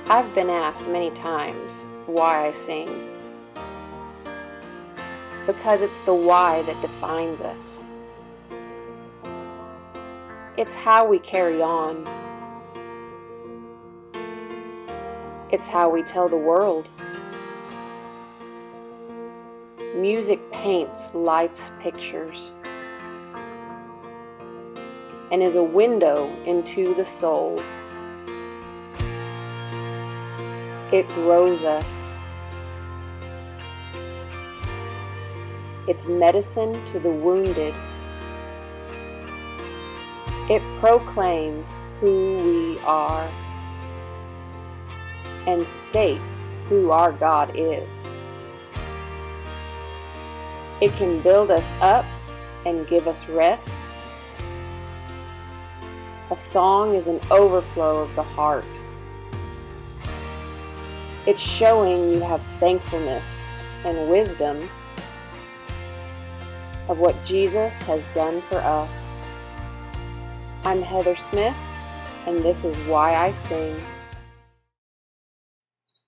I've been asked many times why I sing. Because it's the why that defines us. It's how we carry on. It's how we tell the world. Music paints life's pictures and is a window into the soul. It grows us. It's medicine to the wounded. It proclaims who we are and states who our God is. It can build us up and give us rest. A song is an overflow of the heart. It's showing you have thankfulness and wisdom of what Jesus has done for us. I'm Heather Smith, and this is Why I Sing.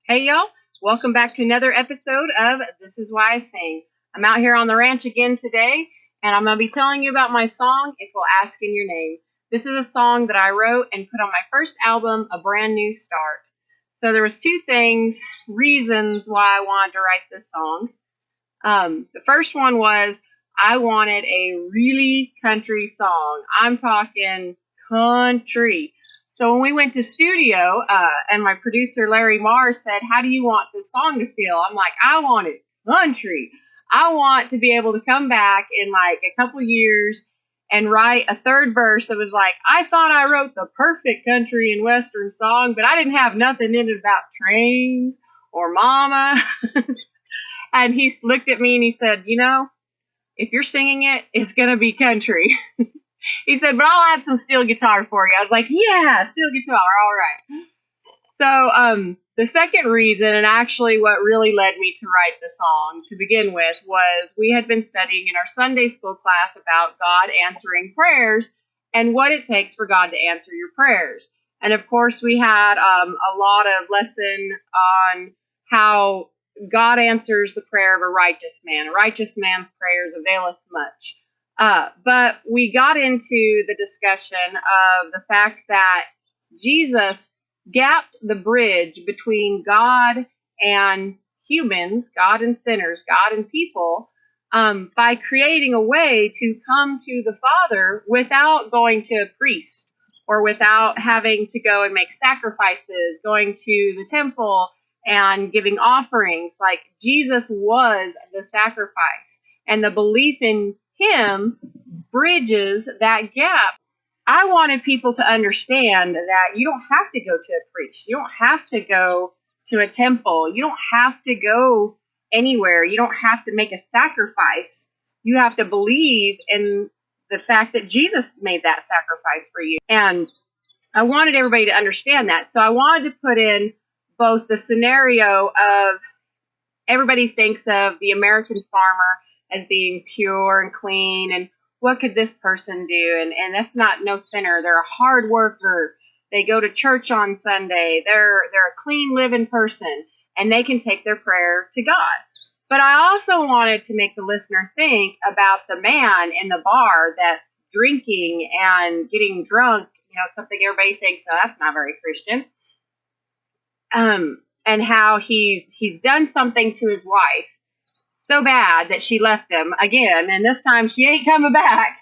Hey y'all, welcome back to another episode of This Is Why I Sing. I'm out here on the ranch again today, and I'm going to be telling you about my song, If We'll Ask in Your Name. This is a song that I wrote and put on my first album, A Brand New Start. So there was two reasons why I wanted to write this song. The first one was I wanted a really country song. I'm talking country. So when we went to studio, and my producer Larry Marr said, "How do you want this song to feel?" I'm like, I want it country. I want to be able to come back in like a couple years and write a third verse that was like, I thought I wrote the perfect country and western song, but I didn't have nothing in it about trains or mama. And he looked at me and he said, if you're singing it, it's going to be country. He said, but I'll add some steel guitar for you. I was like, yeah, steel guitar, all right. So the second reason, and actually what really led me to write the song to begin with, was we had been studying in our Sunday school class about God answering prayers and what it takes for God to answer your prayers. And of course, we had a lot of lesson on how God answers the prayer of a righteous man. A righteous man's prayers availeth much. But we got into the discussion of the fact that Jesus gapped the bridge between God and humans, God and sinners, God and people, by creating a way to come to the Father without going to a priest or without having to go and make sacrifices, going to the temple and giving offerings. Like Jesus was the sacrifice, and the belief in him bridges that gap. I wanted people to understand that you don't have to go to a priest. You don't have to go to a temple. You don't have to go anywhere. You don't have to make a sacrifice. You have to believe in the fact that Jesus made that sacrifice for you. And I wanted everybody to understand that. So I wanted to put in both the scenario of everybody thinks of the American farmer as being pure and clean and what could this person do? And that's not no sinner. They're a hard worker. They go to church on Sunday. They're a clean living person, and they can take their prayer to God. But I also wanted to make the listener think about the man in the bar that's drinking and getting drunk, something everybody thinks, oh, that's not very Christian. And how he's done something to his wife so bad that she left him again, and this time she ain't coming back.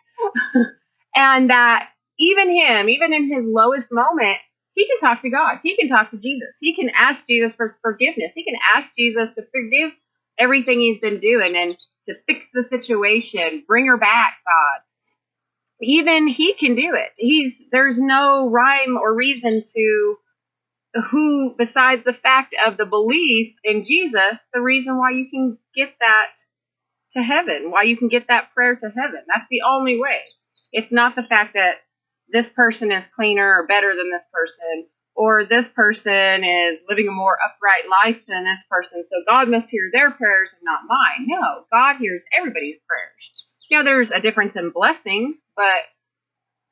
And that even in his lowest moment, he can talk to God. He can talk to Jesus. He can ask Jesus for forgiveness. He can ask Jesus to forgive everything he's been doing and to fix the situation, bring her back, God. Even he can do it. There's no rhyme or reason to who, besides the fact of the belief in Jesus, the reason why you can get that to heaven, why you can get that prayer to heaven. That's the only way. It's not the fact that this person is cleaner or better than this person, or this person is living a more upright life than this person, so God must hear their prayers and not mine. No, God hears everybody's prayers. There's a difference in blessings, but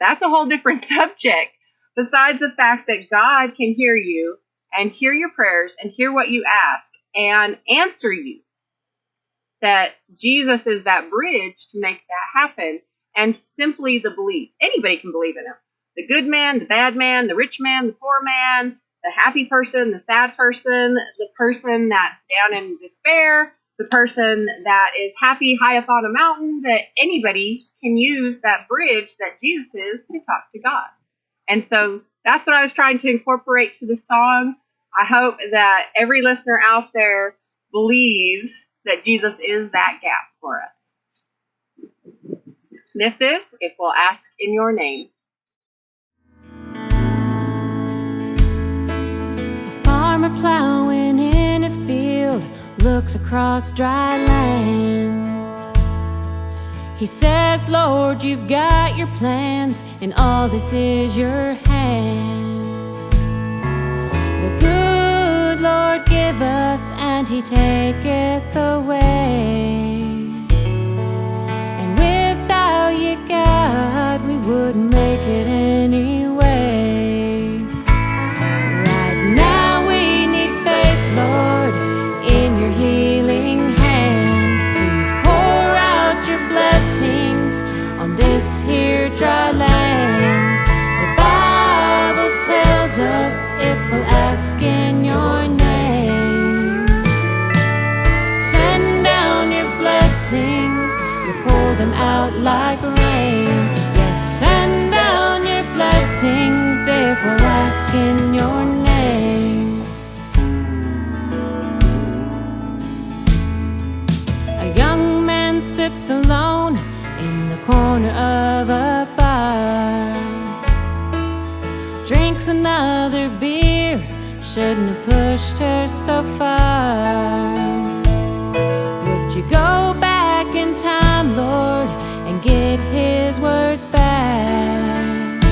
that's a whole different subject. Besides the fact that God can hear you and hear your prayers and hear what you ask and answer you. That Jesus is that bridge to make that happen, and simply the belief. Anybody can believe in him. The good man, the bad man, the rich man, the poor man, the happy person, the sad person, the person that's down in despair, the person that is happy high up on a mountain, that anybody can use that bridge that Jesus is to talk to God. And so that's what I was trying to incorporate to the song. I hope that every listener out there believes that Jesus is that gap for us. This is If We'll Ask in Your Name. A farmer plowing in his field looks across dry land. He says, Lord, you've got your plans, and all this is your hand. The good Lord giveth, and he taketh away. And without you, God, we wouldn't make it anyway. Right now we need faith, Lord, in your healing hand. Please pour out your blessings on this here dry land. The Bible tells us if we'll ask in your name, send down your blessings, you'll pour them out like rain. Yes, send down your blessings if we'll ask in your name. A young man sits alone in the corner of a bar, drinks another beer, shouldn't have pushed her so far. Would you go back in time, Lord, and get his words back?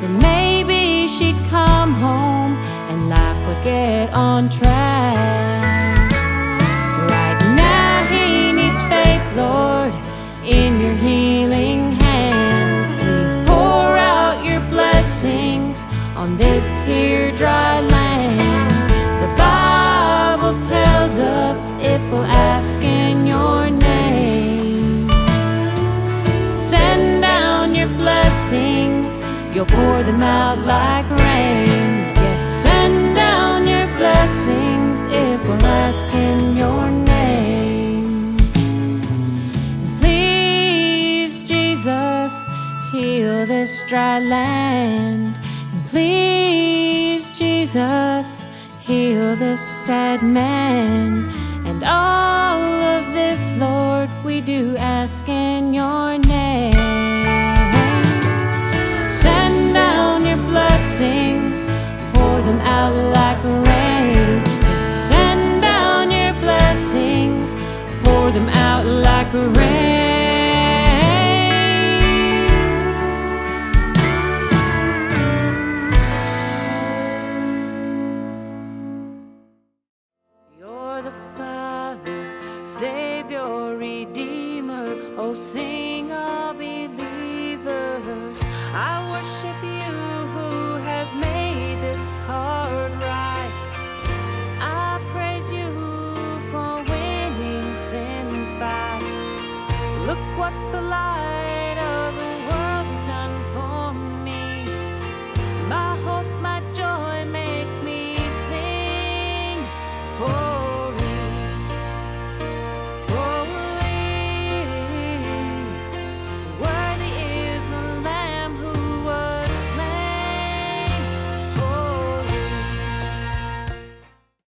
Then maybe she'd come home and life would get on track. Right now he needs faith, Lord, in your healing hand. Please pour out your blessings on this here dry land. The Bible tells us if we'll ask in your name, send down your blessings, you'll pour them out like rain. Yes, send down your blessings if we'll ask in your name. And please, Jesus, heal this dry land. And please, Jesus, heal this sad man. And all of this, Lord, we do ask in your name.